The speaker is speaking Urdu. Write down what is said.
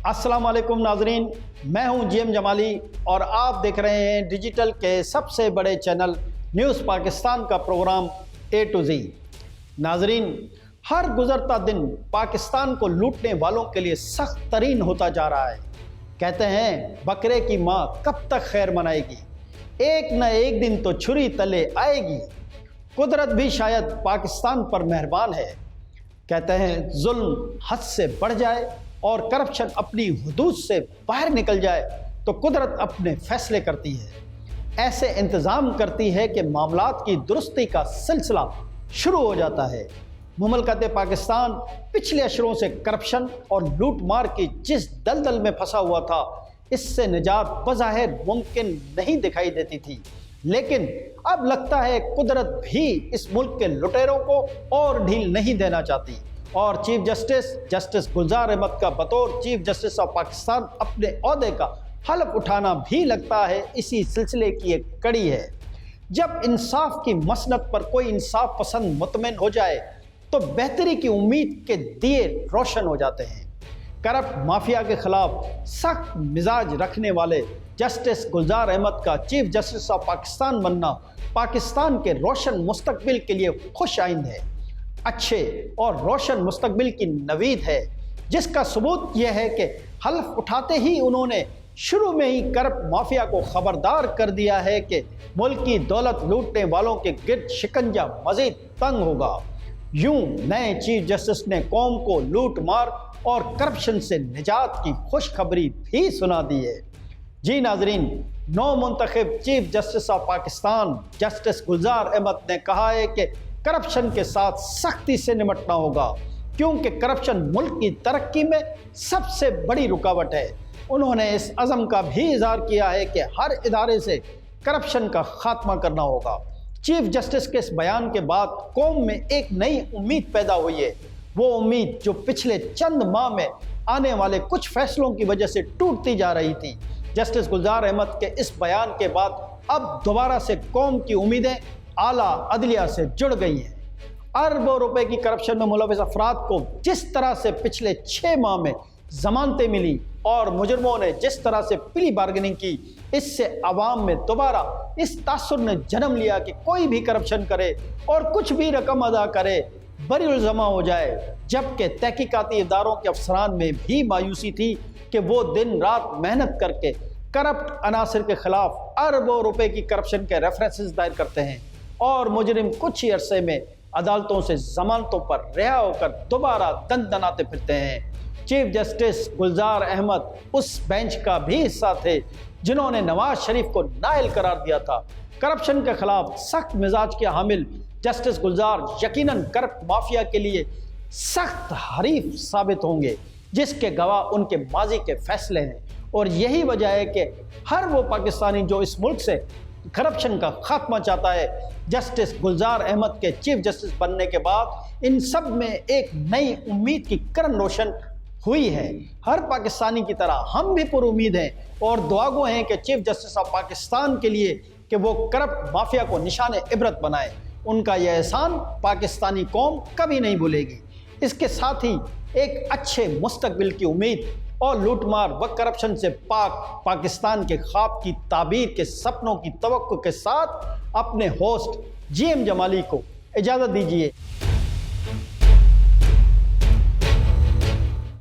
السلام علیکم ناظرین، میں ہوں جی ایم جمالی اور آپ دیکھ رہے ہیں ڈیجیٹل کے سب سے بڑے چینل نیوز پاکستان کا پروگرام اے ٹو زی۔ ناظرین، ہر گزرتا دن پاکستان کو لوٹنے والوں کے لیے سخت ترین ہوتا جا رہا ہے۔ کہتے ہیں بکرے کی ماں کب تک خیر منائے گی، ایک نہ ایک دن تو چھری تلے آئے گی۔ قدرت بھی شاید پاکستان پر مہربان ہے۔ کہتے ہیں ظلم حد سے بڑھ جائے اور کرپشن اپنی حدود سے باہر نکل جائے تو قدرت اپنے فیصلے کرتی ہے، ایسے انتظام کرتی ہے کہ معاملات کی درستی کا سلسلہ شروع ہو جاتا ہے۔ مملکت پاکستان پچھلے اشروں سے کرپشن اور لوٹ مار کی جس دلدل میں پھنسا ہوا تھا، اس سے نجات بظاہر ممکن نہیں دکھائی دیتی تھی، لیکن اب لگتا ہے قدرت بھی اس ملک کے لٹیروں کو اور ڈھیل نہیں دینا چاہتی، اور چیف جسٹس گلزار احمد کا بطور چیف جسٹس آف پاکستان اپنے عہدے کا حلف اٹھانا بھی لگتا ہے اسی سلسلے کی ایک کڑی ہے۔ جب انصاف کی مسنت پر کوئی انصاف پسند مطمئن ہو جائے تو بہتری کی امید کے دیے روشن ہو جاتے ہیں۔ کرپٹ مافیا کے خلاف سخت مزاج رکھنے والے جسٹس گلزار احمد کا چیف جسٹس آف پاکستان بننا پاکستان کے روشن مستقبل کے لیے خوش آئند ہے، اچھے اور روشن مستقبل کی نوید ہے، جس کا ثبوت یہ ہے کہ حلف اٹھاتے ہی انہوں نے شروع میں ہی کرپٹ مافیا کو خبردار کر دیا ہے کہ ملک کی دولت لوٹنے والوں کے گرد شکنجہ مزید تنگ ہوگا۔ یوں نئے چیف جسٹس نے قوم کو لوٹ مار اور کرپشن سے نجات کی خوشخبری بھی سنا دی ہے۔ جی ناظرین، نو منتخب chief justice of Pakistan justice Gulzar Ahmed نے کہا ہے کہ کرپشن کے ساتھ سختی سے نمٹنا ہوگا، کیونکہ کرپشن ملک کی ترقی میں سب سے بڑی رکاوٹ ہے۔ انہوں نے اس عزم کا بھی اظہار کیا ہے کہ ہر ادارے سے کرپشن کا خاتمہ کرنا ہوگا۔ چیف جسٹس کے اس بیان کے بعد قوم میں ایک نئی امید پیدا ہوئی ہے، وہ امید جو پچھلے چند ماہ میں آنے والے کچھ فیصلوں کی وجہ سے ٹوٹتی جا رہی تھی۔ جسٹس گلزار احمد کے اس بیان کے بعد اب دوبارہ سے قوم کی امیدیں اعلیٰ عدلیہ سے جڑ گئی ہیں۔ اربوں روپے کی کرپشن میں ملوث افراد کو جس طرح سے پچھلے 6 ماہ میں ضمانتیں ملی اور مجرموں نے جس طرح سے پلی بارگننگ کی، اس سے عوام میں دوبارہ اس تاثر نے جنم لیا کہ کوئی بھی کرپشن کرے اور کچھ بھی رقم ادا کرے بری الزامہ ہو جائے، جبکہ تحقیقاتی اداروں کے افسران میں بھی مایوسی تھی کہ وہ دن رات محنت کر کے کرپٹ عناصر کے خلاف اربوں روپے کی کرپشن کے ریفرنسز دائر کرتے ہیں اور مجرم کچھ ہی عرصے میں عدالتوں سے ضمانتوں پر رہا ہو کر دوبارہ دندناتے پھرتے ہیں۔ چیف جسٹس گلزار احمد اس بینچ کا بھی حصہ تھے جنہوں نے نواز شریف کو نااہل قرار دیا تھا۔ کرپشن کے خلاف سخت مزاج کے حامل جسٹس گلزار یقیناً کرپٹ مافیا کے لیے سخت حریف ثابت ہوں گے، جس کے گواہ ان کے ماضی کے فیصلے ہیں، اور یہی وجہ ہے کہ ہر وہ پاکستانی جو اس ملک سے کرپشن کا خاتمہ چاہتا ہے، جسٹس گلزار احمد کے چیف جسٹس بننے کے بعد ان سب میں ایک نئی امید کی کرن روشن ہوئی ہے۔ ہر پاکستانی کی طرح ہم بھی پر امید ہیں اور دعاگو ہیں کہ چیف جسٹس آف پاکستان کے لیے کہ وہ کرپٹ مافیا کو نشان عبرت بنائے۔ ان کا یہ احسان پاکستانی قوم کبھی نہیں بھولے گی۔ اس کے ساتھ ہی ایک اچھے مستقبل کی امید اور لوٹ مار و کرپشن سے پاک پاکستان کے خواب کی تعبیر کے سپنوں کی توقع کے ساتھ اپنے ہوسٹ جی ایم جمالی کو اجازت دیجیے۔